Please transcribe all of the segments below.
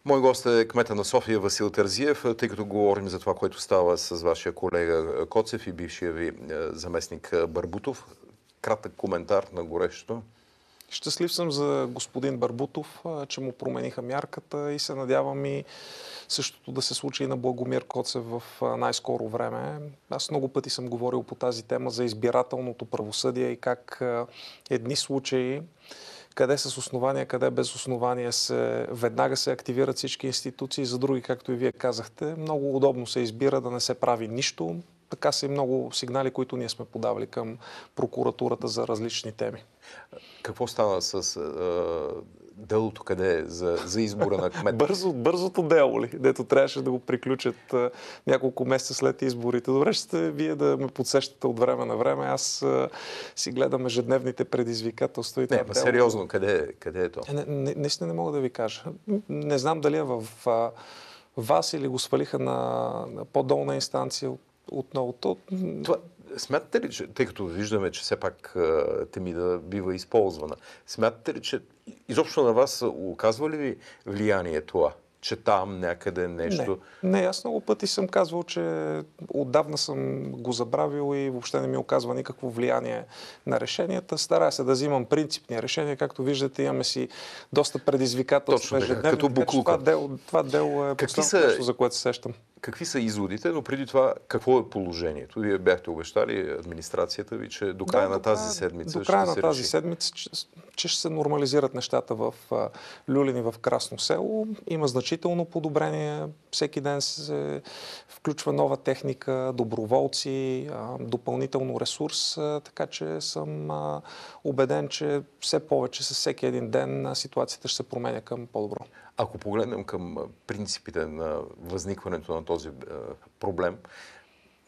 Мой гост е кмета на София Васил Терзиев, тъй като говорим за това, което става с вашия колега Коцев и бившия ви заместник Барбутов. Кратък коментар на горещото. Щастлив съм за господин Барбутов, че му промениха мярката и се надявам и същото да се случи и на Благомир Коцев в най-скоро време. Аз много пъти съм говорил по тази тема за избирателното правосъдие и как едни случаи, къде с основания, къде без основания веднага се активират всички институции, за други, както и вие казахте, много удобно се избира да не се прави нищо. Така са и много сигнали, които ние сме подавали към прокуратурата за различни теми. Какво стана с делото, къде е за избора на кмет? Бързото дело ли? Дето трябваше да го приключат няколко месеца след изборите. Добре ще вие да ме подсещате от време на време. Аз си гледам ежедневните предизвикателства. И не, сериозно, къде е то? Наистина не мога да ви кажа. Не знам дали е в вас или го свалиха на по-долна инстанция отново. Смятате ли, че, тъй като виждаме, че все пак Темида бива използвана, смятате ли, че изобщо на вас оказва ли ви влияние това, че там някъде нещо... Не, аз много пъти съм казвал, че отдавна съм го забравил и въобще не ми оказва никакво влияние на решенията. Старая се да взимам принципни решения. Както виждате, имаме си доста предизвикателства ежедневно. Като буклука. Това дело е последното нещо, за което се сещам. Какви са изводите, но преди това какво е положението? Вие бяхте обещали администрацията ви, че до края на тази седмица че ще се нормализират нещата в Люлин и в Красно село. Има значително подобрение. Всеки ден се включва нова техника, доброволци, допълнително ресурс, така че съм убеден, че все повече с всеки един ден ситуацията ще се променя към по-добро. Ако погледнем към принципите на възникването на този проблем,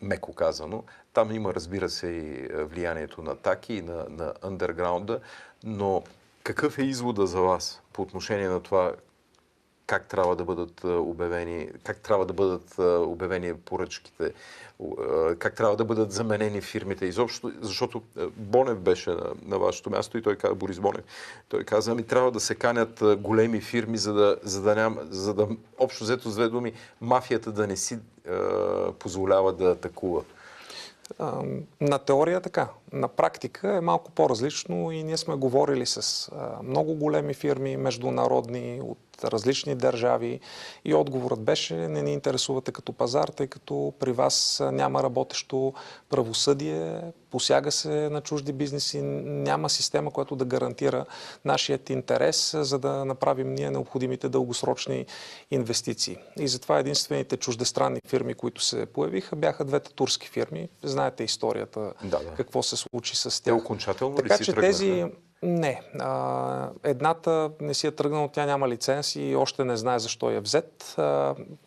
меко казано, там има, разбира се, и влиянието на Таки и на андерграунда, но какъв е извода за вас по отношение на това как трябва да бъдат обявени поръчките, как трябва да бъдат заменени фирмите изобщо, защото Бонев беше на вашето място и той каза, Борис Бонев, той каза, трябва да се канят големи фирми, за да общо взето с две думи, мафията да не си позволява да атакува. На теория така. На практика е малко по-различно и ние сме говорили с много големи фирми, международни, от различни държави и отговорът беше, не ни интересувате като пазар, тъй като при вас няма работещо правосъдие, посяга се на чужди бизнеси, няма система, която да гарантира нашият интерес, за да направим ние необходимите дългосрочни инвестиции. И затова единствените чуждестранни фирми, които се появиха, бяха двете турски фирми. Знаете историята, какво се случи с тях. Те окончателно така, ли си тръгнаха? Не. Едната не си е тръгнала, тя няма лиценз и още не знае защо я взет,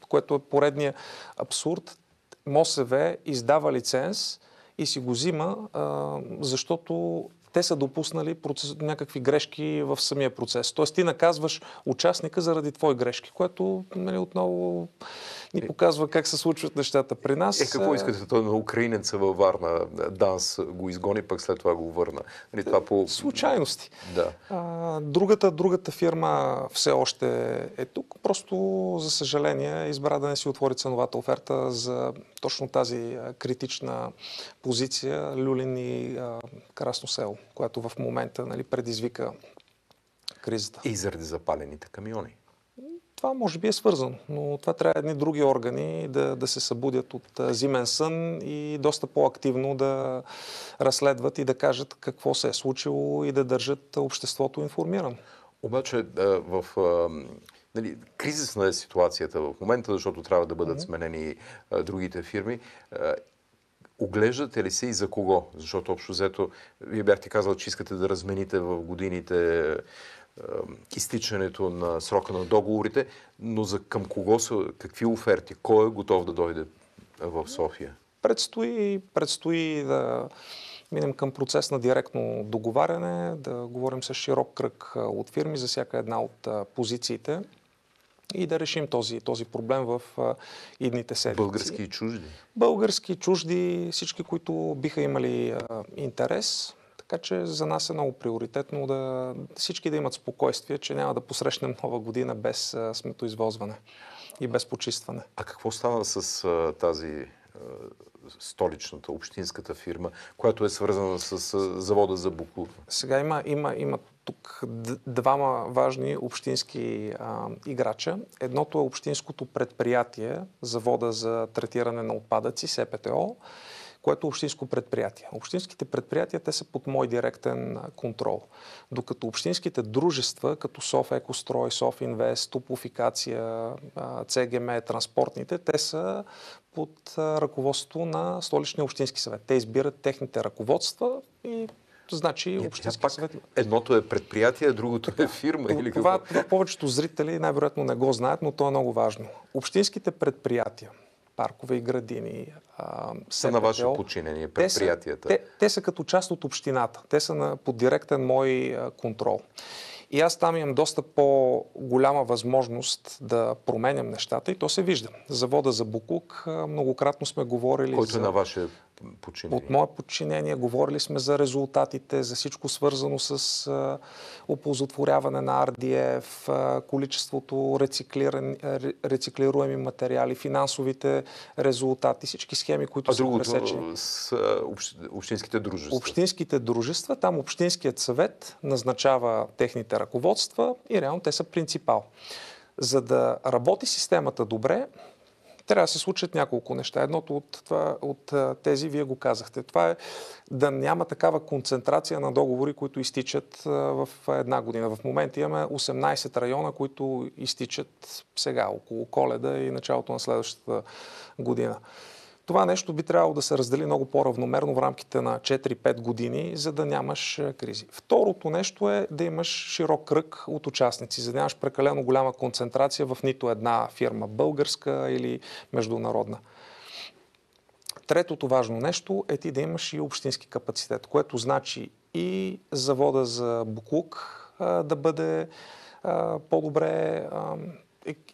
което е поредния абсурд. МОСВ издава лиценз и си го взима, защото те са допуснали някакви грешки в самия процес. Тоест ти наказваш участника заради твои грешки, което отново ни показва как се случват нещата при нас. Какво искате? Той на украинеца във Варна, ДАНС го изгони, пък след това го върна. Това по... Случайности. Да. Другата фирма все още е тук. Просто, за съжаление, избра да не си отвори ценовата оферта за точно тази критична позиция Люлин и Красно село, която в момента предизвика кризата. И заради запалените камиони. Това може би е свързано, но това трябва едни други органи да се събудят от зимен сън и доста по-активно да разследват и да кажат какво се е случило и да държат обществото информирано. Обаче в кризисна е ситуацията в момента, защото трябва да бъдат сменени другите фирми. Оглеждате ли се и за кого? Защото общо взето, вие бяхте казали, че искате да размените в годините изтичането на срока на договорите, но към кого са, какви оферти? Кой е готов да дойде в София? Предстои да минем към процес на директно договаряне, да говорим с широк кръг от фирми за всяка една от позициите и да решим този проблем в идните седмици. Български и чужди? Български, чужди, всички, които биха имали интерес. Така че за нас е много приоритетно да всички да имат спокойствие, че няма да посрещнем нова година без сметоизвозване и без почистване. А какво става с тази столичната, общинската фирма, която е свързана с завода за боклук? Сега има тук двама важни общински играча. Едното е общинското предприятие, завода за третиране на отпадъци, СПТО, което е общинско предприятие. Общинските предприятия, те са под мой директен контрол. Докато общинските дружества, като Софекострой, Софинвест, Топлофикация, ЦГМ, транспортните, те са под ръководството на Столичния общински съвет. Те избират техните ръководства и значи общински съвет. Едното е предприятие, другото е фирма или какво? Това повечето зрители най-вероятно не го знаят, но то е много важно. Общинските предприятия, паркове и градини, са на ваше подчинение, предприятията. Те са като част от общината. Те са под директен мой контрол. И аз там имам доста по-голяма възможност да променям нещата и то се вижда. Завода за боклук многократно сме говорили. Който е на ваше подчинение? От мое подчинение говорили сме за резултатите, за всичко свързано с оползотворяване на RDF, количеството рециклируеми материали, финансовите резултати, всички схеми, които са пресечени. С общинските дружества? Общинските дружества, там общинският съвет назначава техните ръководства и реално те са принципал. За да работи системата добре, трябва да се случат няколко неща. Едното от тези, вие го казахте. Това е да няма такава концентрация на договори, които изтичат в една година. В момента имаме 18 района, които изтичат сега, около Коледа и началото на следващата година. Това нещо би трябвало да се раздели много по-равномерно в рамките на 4-5 години, за да нямаш кризи. Второто нещо е да имаш широк кръг от участници, за да нямаш прекалено голяма концентрация в нито една фирма, българска или международна. Третото важно нещо е ти да имаш и общински капацитет, което значи и завода за боклук да бъде по-добре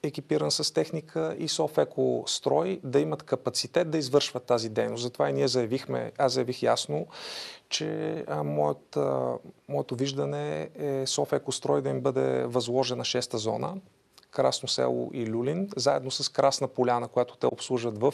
екипиран с техника и Софекострой да имат капацитет да извършват тази дейност. Затова и ние аз заявих ясно, че моето виждане е Софекострой да им бъде възложена 6-та зона, Красно село и Люлин, заедно с Красна поляна, която те обслужват в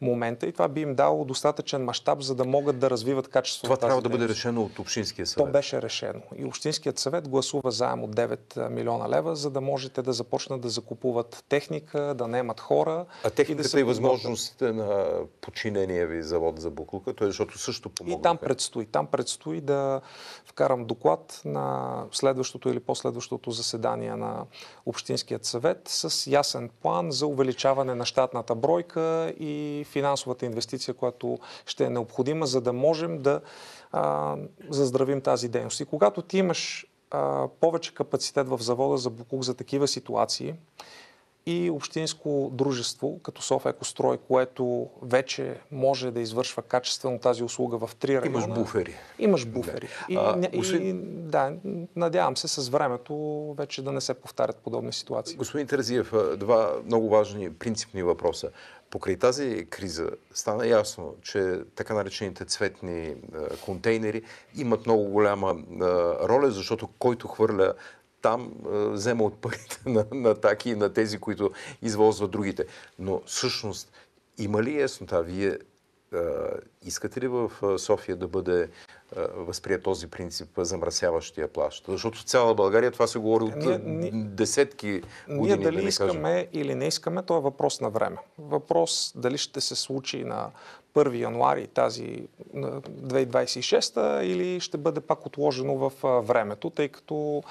момента. И това би им дало достатъчен мащаб, за да могат да развиват качеството. Това трябва да бъде решено от Общинския съвет. То беше решено. И Общинският съвет гласува заем от 9 милиона лева, за да можете да започнат да закупуват техника, да наемат хора. А техниката и възможностите на подчинения ви завод за боклука, защото също помогна. И там предстои да вкарам доклад на следващото или последващото заседание на Общинският съвет с ясен план за увеличаване на щатната бройка и финансовата инвестиция, която ще е необходима, за да можем да заздравим тази дейност. И когато ти имаш повече капацитет в завода за боклук за такива ситуации и общинско дружество, като Софекострой, което вече може да извършва качествено тази услуга в 3 района. Имаш буфери. Имаш буфери. Да. Надявам се с времето вече да не се повтарят подобни ситуации. Господин Терзиев, два много важни принципни въпроса. Покрай тази криза стана ясно, че така наречените цветни контейнери имат много голяма роля, защото който хвърля там взема от парите на таки и на тези, които извозват другите. Но всъщност има ли яснота? Вие искате ли в София да бъде възприят този принцип замърсяващия плаща? Защото в цяла България това се говори от десетки години. Ние дали искаме или не искаме, то е въпрос на време. Въпрос дали ще се случи на 1 януари тази 2026 или ще бъде пак отложено в времето, тъй като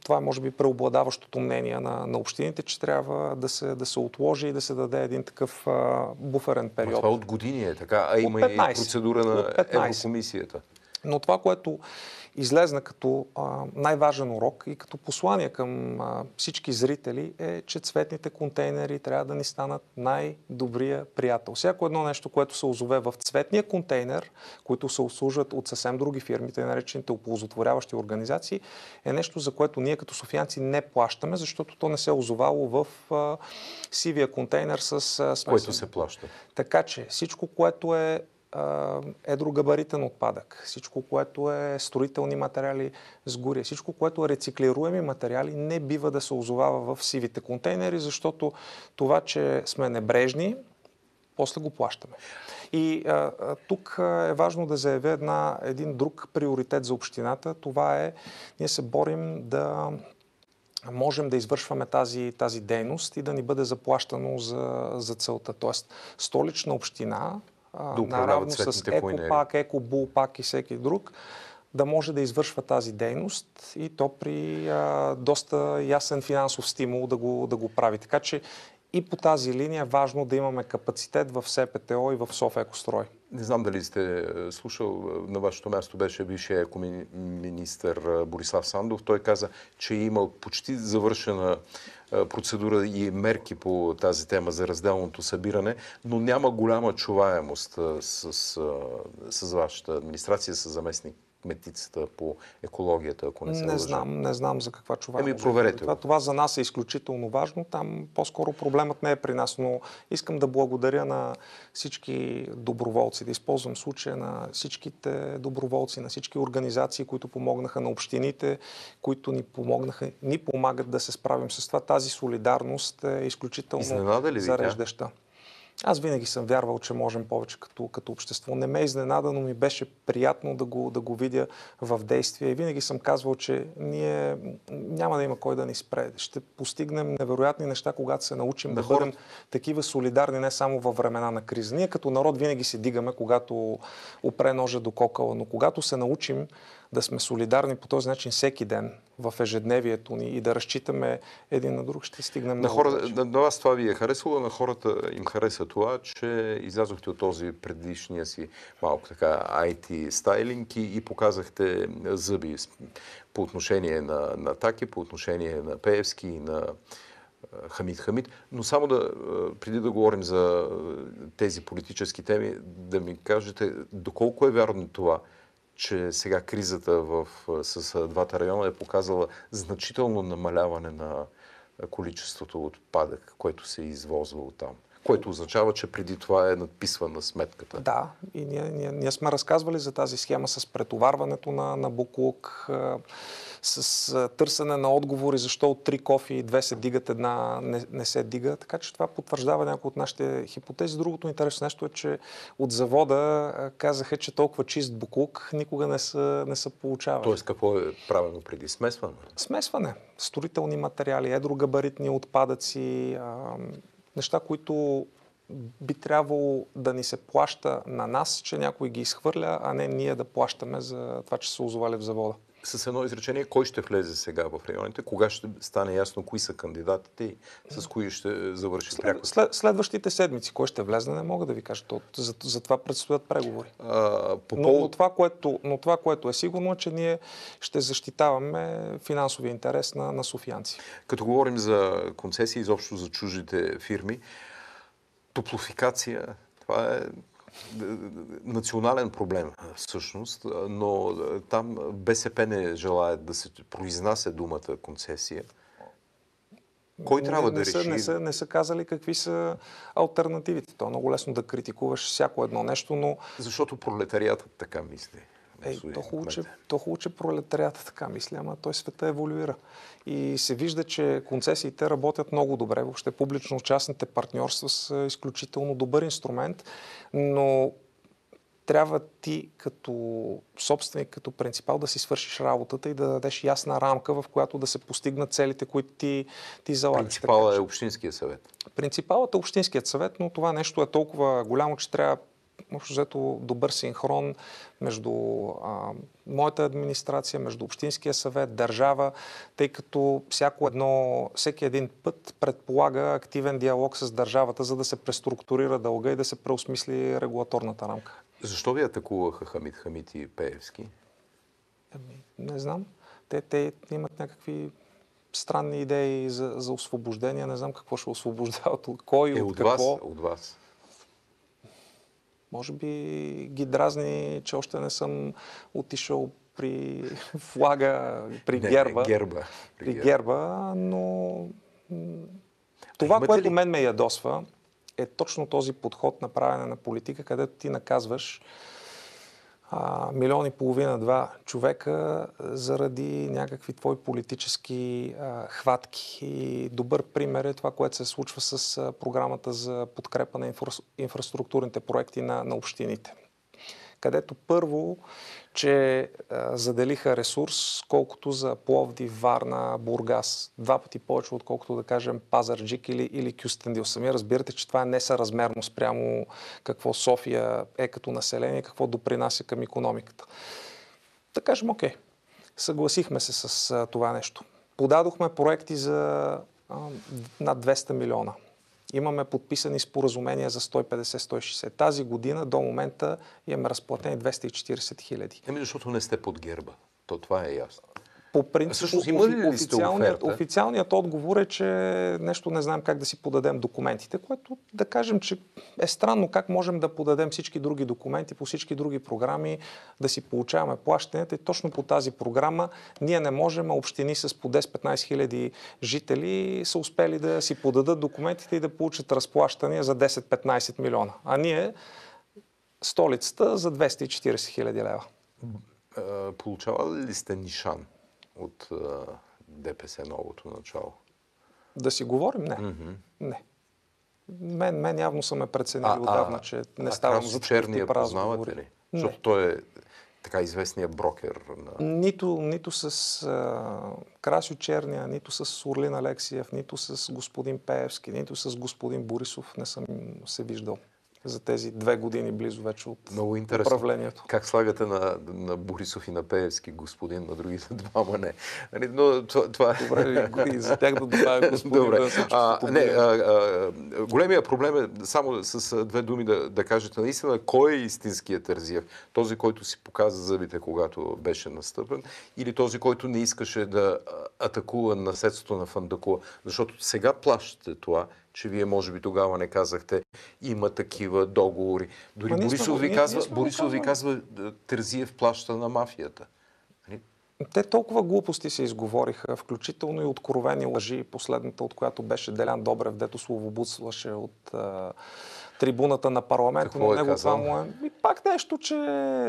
това е може би преобладаващото мнение на общините, че трябва да се отложи и да се даде един такъв буферен период. Това от години е така, а има и процедура на Еврокомисията. Но това, което излезна като най-важен урок и като послание към всички зрители е, че цветните контейнери трябва да ни станат най-добрия приятел. Всяко едно нещо, което се озове в цветния контейнер, които се обслужват от съвсем други фирми, тъй наречените оползотворяващи организации, е нещо, за което ние като софиянци не плащаме, защото то не се е озовало в сивия контейнер с смесен. Което се плаща. Така че всичко, което е едрогабаритен отпадък, всичко, което е строителни материали с горе, всичко, което е рециклируеми материали, не бива да се озовава в сивите контейнери, защото това, че сме небрежни, после го плащаме. И тук е важно да заявя един друг приоритет за общината. Това е, ние се борим да можем да извършваме тази дейност и да ни бъде заплащано за целта. Тоест, Столична община, наравно с Екопак, Екобулпак и всеки друг, да може да извършва тази дейност и то при доста ясен финансов стимул да го прави. Така че и по тази линия е важно да имаме капацитет в СПТО и в Софекострой. Не знам дали сте слушал, на вашето място беше бившия екоминистър Борислав Сандов. Той каза, че е имал почти завършена процедура и мерки по тази тема за разделното събиране, но няма голяма чуваемост с вашата администрация, с заместник кметицата по екологията, ако не се лъжа. Не знам за каква чуваемост. Проверете. Това за нас е изключително важно. Там по-скоро проблемът не е при нас, но искам да благодаря на всички доброволци, да използвам случая на всичките доброволци, на всички организации, които помогнаха на общините, които ни помагат да се справим с това. Тази солидарност е изключително зареждаща. Аз винаги съм вярвал, че можем повече като общество. Не ме изненада, но ми беше приятно да го видя в действие. И винаги съм казвал, че ние няма да има кой да ни спре. Ще постигнем невероятни неща, когато се научим да бъдем такива солидарни, не само във времена на криза. Ние като народ винаги се дигаме, когато опре ножа до кокала, но когато се научим да сме солидарни по този начин всеки ден в ежедневието ни и да разчитаме един на друг, ще стигнем на вас това ви е харесало, на хората им хареса това, че излязохте от този предишния си малко така IT стайлинг и показахте зъби по отношение на Таки, по отношение на Пеевски и на Хамид. Но само преди да говорим за тези политически теми, да ми кажете доколко е вярно това, че сега кризата с двата района е показала значително намаляване на количеството отпадък, което се извозва оттам. Което означава, че преди това е надписвана сметката. Да, и ние сме разказвали за тази схема с претоварването на боклук, с търсене на отговори, защо от 3 кофи 2 се дигат, една не се дига. Така че това потвърждава някои от нашите хипотези. Другото интересно нещо е, че от завода казаха, че толкова чист боклук никога не са получавали. Тоест какво е правено преди? Смесване? Смесване. Строителни материали, едрогабаритни отпадъци, неща, които би трябвало да ни се плаща на нас, че някой ги изхвърля, а не ние да плащаме за това, че са озовали в завода. С едно изречение, кой ще влезе сега в районите? Кога ще стане ясно кои са кандидатите и с кои ще завърши пряко? Следващите седмици. Кой ще влезе, не мога да ви кажа. За това предстоят преговори. Но това, което е сигурно, е, че ние ще защитаваме финансовия интерес на софиянци. Като говорим за концесии, изобщо за чуждите фирми, топлофикация, това е национален проблем всъщност, но там БСП не желае да се произнася думата концесия. Кой трябва да реши? Не са казали какви са алтернативите. То е много лесно да критикуваш всяко едно нещо, но... Защото пролетариатът така мисли. То хубаво, че пролетариатът така мисли, ама той света еволюира. И се вижда, че концесиите работят много добре. Въобще публично-частните партньорства са изключително добър инструмент, но трябва ти като собственик, като принципал да си свършиш работата и да дадеш ясна рамка, в която да се постигнат целите, които ти залагаш. Принципалът е Общинския съвет. Принципалът е Общинският съвет, но това нещо е толкова голямо, че трябва общо взето добър синхрон между моята администрация, между Общинския съвет, държава, тъй като всеки един път предполага активен диалог с държавата, за да се преструктурира дълга и да се преосмисли регулаторната рамка. Защо ви атакуваха Хамид и Пеевски? Не знам. Те имат някакви странни идеи за освобождение. Не знам какво ще освобождават, от кой, от какво. От вас. Може би ги дразни, че още не съм отишъл при флага, при герба, но това, което мен ме ядосва, е точно този подход на правене на политика, където ти наказваш 1,5-2 човека заради някакви твои политически хватки. И добър пример е това, което се случва с програмата за подкрепа на инфраструктурните проекти на общините. Където първо, че заделиха ресурс, колкото за Пловдив, Варна, Бургас. 2 пъти повече, отколкото да кажем Пазарджик или Кюстендил. Сами разбирате, че това е несъразмерно спрямо какво София е като население, какво допринася към икономиката. Да кажем, окей, съгласихме се с това нещо. Подадохме проекти за над 200 милиона. Имаме подписани споразумения за 150-160. Тази година до момента имаме разплатени 240 хиляди. Защото не сте под герба. Това е ясно. По принцип, официалният отговор е, че нещо не знаем как да си подадем документите, което да кажем, че е странно как можем да подадем всички други документи по всички други програми, да си получаваме плащанията и точно по тази програма ние не можем, а общини с по 10-15 хиляди жители са успели да си подадат документите и да получат разплащания за 10-15 милиона. А ние столицата за 240 хиляди лева. Получавали ли сте нишан от ДПС новото начало? Да си говорим? Не. Не. Мен явно са ме преценили отдавна, че не ставам за Черния познавате ли? Защото той е така известният брокер. Нито с Красьо Черния, нито с Орлин Алексиев, нито с господин Пеевски, нито с господин Борисов не съм се виждал за тези 2 години близо вече от управлението. Как слагате на Борисов и на Пеевски господин, на другите двама не. Но това... Добре, и за тях да добавя господин. Добре. Големия проблем е само с 2 думи да кажете наистина кой е истинският Терзиев. Този, който си показа зъбите, когато беше настъпен, или този, който не искаше да атакува наследството на Фандакуа. Защото сега плащате това, че вие може би тогава не казахте има такива договори. Дори Борисов ви казва Терзиев плаща на мафията. Те толкова глупости се изговориха, включително и откровени лъжи, последната от която беше Делян Добрев, дето словоблудстваше от трибуната на парламента, но него това му е... И пак нещо, че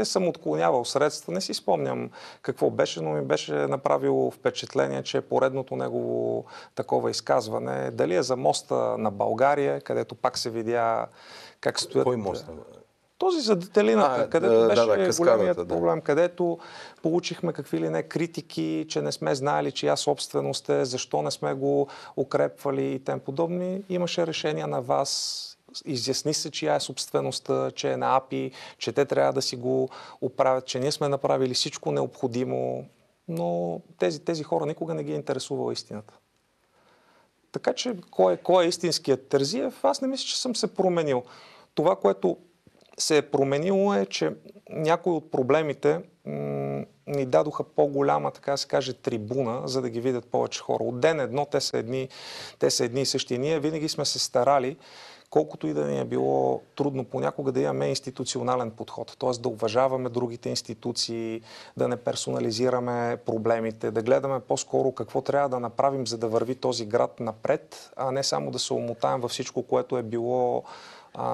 съм отклонявал средства. Не си спомням какво беше, но ми беше направило впечатление, че поредното негово такова изказване, дали е за моста на България, където пак се видя как стоят... Кой мост? Този за детелината, където беше големият проблем, където получихме какви ли не критики, че не сме знаели чия собственост е, защо не сме го укрепвали и тем подобни. Имаше решение на вас, изясни се чия е собствеността, че е на АПИ, че те трябва да си го оправят, че ние сме направили всичко необходимо, но тези хора никога не ги е интересувала истината. Така че кой е истинският Терзиев? Аз не мисля, че съм се променил. Това, което се е променило е, че някои от проблемите ни дадоха по-голяма, така да се каже, трибуна, за да ги видят повече хора. От ден едно те са едни и същи. Ние винаги сме се старали, колкото и да ни е било трудно понякога, да имаме институционален подход. Т.е. да уважаваме другите институции, да не персонализираме проблемите, да гледаме по-скоро какво трябва да направим, за да върви този град напред, а не само да се омотаем във всичко, което е било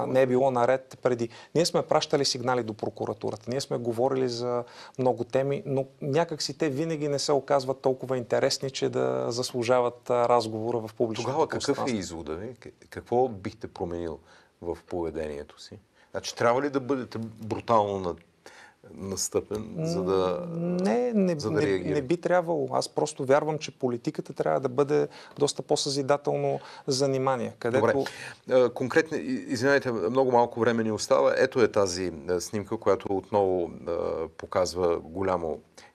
не е било наред преди. Ние сме пращали сигнали до прокуратурата, ние сме говорили за много теми, но някакси те винаги не се оказват толкова интересни, че да заслужават разговора в публичното пространство. Тогава какъв е извода ви? Какво бихте променил в поведението си? Значи трябва ли да бъдете брутално настъпен, за да реагира? Не би трябвало. Аз просто вярвам, че политиката трябва да бъде доста по-съзидателно занимание. Добре. Конкретно, извинявайте, много малко време ни остава. Ето е тази снимка, която отново показва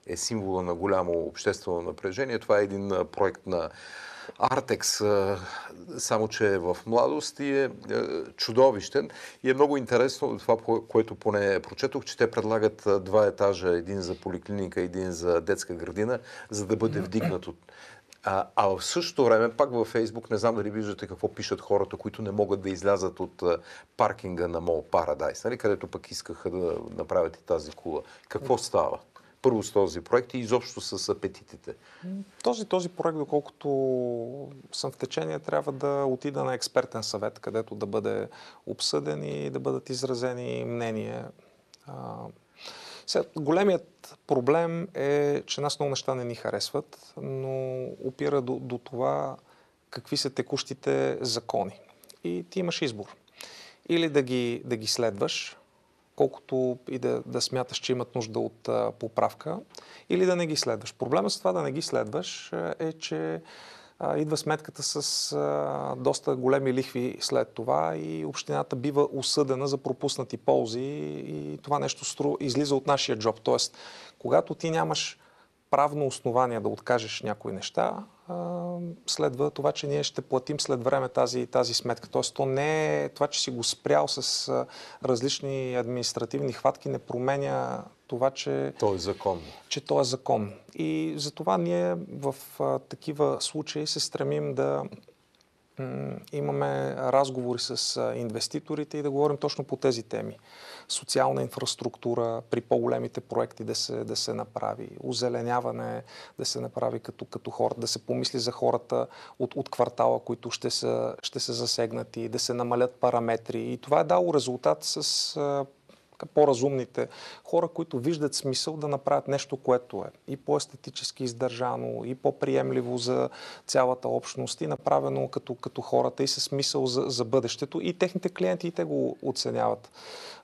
е символа на голямо обществено напрежение. Това е един проект на Артекс, само че е в младост и е чудовищен. И е много интересно това, което поне прочетох, че те предлагат 2 етажа, един за поликлиника, един за детска градина, за да бъде вдигнат от... А в същото време, пак във Фейсбук, не знам дали виждате какво пишат хората, които не могат да излязат от паркинга на Мол Парадайс, нали, където пък искаха да направят и тази кула. Какво става? първо с този проект и изобщо с апетитите? Този проект, доколкото съм в течение, трябва да отида на експертен съвет, където да бъде обсъден и да бъдат изразени мнения. Големият проблем е, че нас много неща не ни харесват, но опира до това какви са текущите закони. И ти имаш избор. Или да ги следваш, колкото и да смяташ, че имат нужда от поправка, или да не ги следваш. Проблемът с това да не ги следваш е, че идва сметката с доста големи лихви след това и общината бива осъдена за пропуснати ползи и това нещо излиза от нашия джоб. Тоест, когато ти нямаш правно основание да откажеш някои неща, следва това, че ние ще платим след време тази сметка. Тоест, то не е това, че си го спрял с различни административни хватки, не променя това, че то е законно. Че то е законно. И затова ние в такива случаи се стремим да имаме разговори с инвеститорите и да говорим точно по тези теми. Социална инфраструктура при по-големите проекти да се направи, озеленяване да се направи като хората, да се помисли за хората от квартала, които ще са засегнати, да се намалят параметри. И това е дало резултат с по-разумните хора, които виждат смисъл да направят нещо, което е и по-естетически издържано, и по-приемливо за цялата общност, и направено като хората и със смисъл за бъдещето. И техните клиенти и те го оценяват.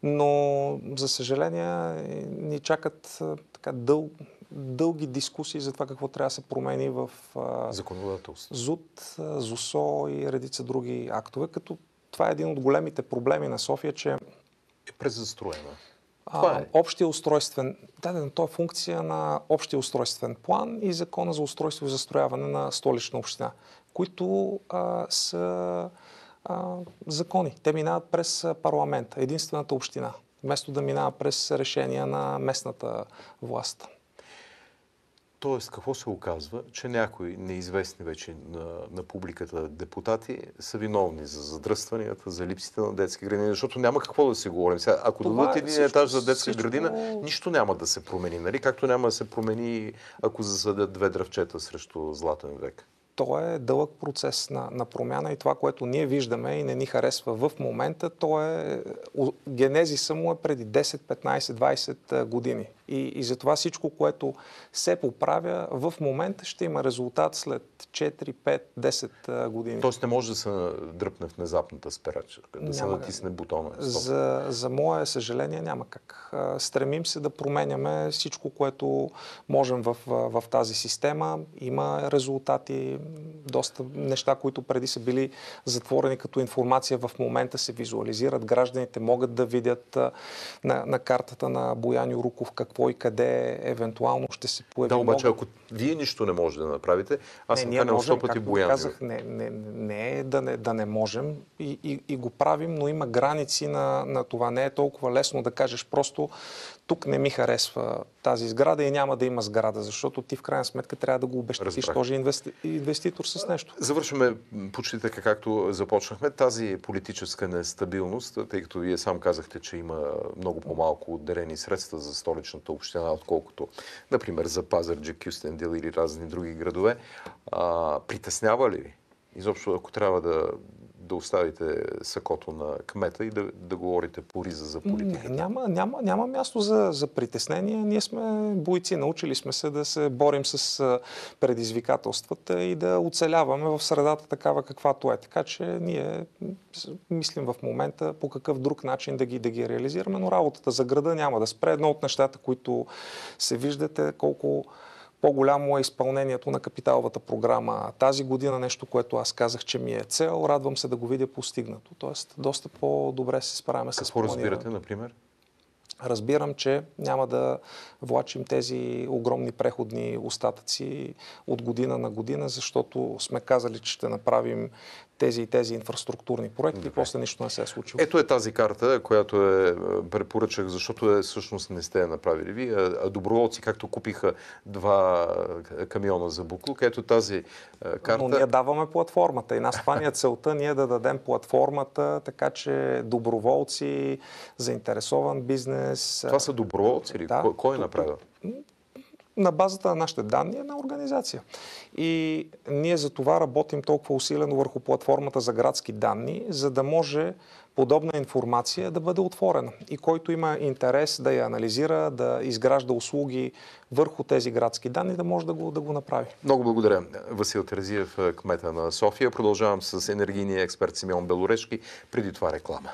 Но, за съжаление, ни чакат дълги дискусии за това какво трябва да се промени в законодателство, ЗУТ, ЗУСО и редица други актове, като това е един от големите проблеми на София, че е презастроена. Общия устройствен, то е функция на общия устройствен план и закона за устройство и застрояване на Столична община, които са закони. Те минават през парламента, единствената община, вместо да минава през решения на местната власт. Тоест, какво се оказва? Че някои неизвестни вече на публиката депутати са виновни за задръстванията, за липсите на детски градини, защото няма какво да се говорим. Сега, ако дадат един етаж за детска градина, нищо няма да се промени, нали? Както няма да се промени, ако засадят 2 дръвчета срещу Златен век. То е дълъг процес на промяна и това, което ние виждаме и не ни харесва в момента, то е генезиса му е преди 10, 15, 20 години. И затова всичко, което се поправя в момента, ще има резултат след 4, 5, 10 години. Тоест не може да се дръпне внезапната спирачка, да се натисне бутона. За мое съжаление няма как. Стремим се да променяме всичко, което можем в тази система. Има резултати, доста неща, които преди са били затворени като информация, в момента се визуализират. Гражданите могат да видят на картата на Боян Юруков какво и къде евентуално ще се появи. Да, обаче ако вие нищо не можете да направите, аз съм канал 100 пъти Боян. Казах, не е да не можем и го правим, но има граници на това. Не е толкова лесно да кажеш просто тук не ми харесва тази сграда и няма да има сграда, защото ти в крайна сметка трябва да го обезпечиш този инвеститор с нещо. Завършваме почти така, както започнахме. Тази политическа нестабилност, тъй като вие сам казахте, че има много по-малко отделени средства за Столичната община, отколкото, например, за Пазарджик, Кюстендил или разни други градове. Притеснява ли ви? Изобщо, ако трябва да оставите сакото на кмета и да говорите по риза за политиката? Няма място за притеснение. Ние сме бойци. Научили сме се да се борим с предизвикателствата и да оцеляваме в средата такава каквато е. Така че ние мислим в момента по какъв друг начин да ги реализираме, но работата за града няма да спре. Едно от нещата, които се виждате, колко по-голямо е изпълнението на капиталовата програма тази година, нещо, което аз казах, че ми е цел. Радвам се да го видя постигнато. Тоест, доста по-добре се справяме с планирането. Какво разбирате, например? Разбирам, че няма да влачим тези огромни преходни остатъци от година на година, защото сме казали, че ще направим тези и тези инфраструктурни проекти и после нищо не се е случило. Ето е тази карта, която препоръчах, защото всъщност не сте я направили ви. А доброволци, както купиха 2 камиона за буклук, ето тази карта. Но ние даваме платформата и нас това ни е целта, ние да дадем платформата, така че доброволци, заинтересован бизнес. Това са доброволци или? Да, кой е направил? на базата на нашите данни е на организация. И ние за това работим толкова усилено върху платформата за градски данни, за да може подобна информация да бъде отворена. И който има интерес да я анализира, да изгражда услуги върху тези градски данни, да може да го направи. Много благодаря. Васил Терзиев, кмета на София. Продължавам с енергийния експерт Симеон Белорешки. Преди това реклама.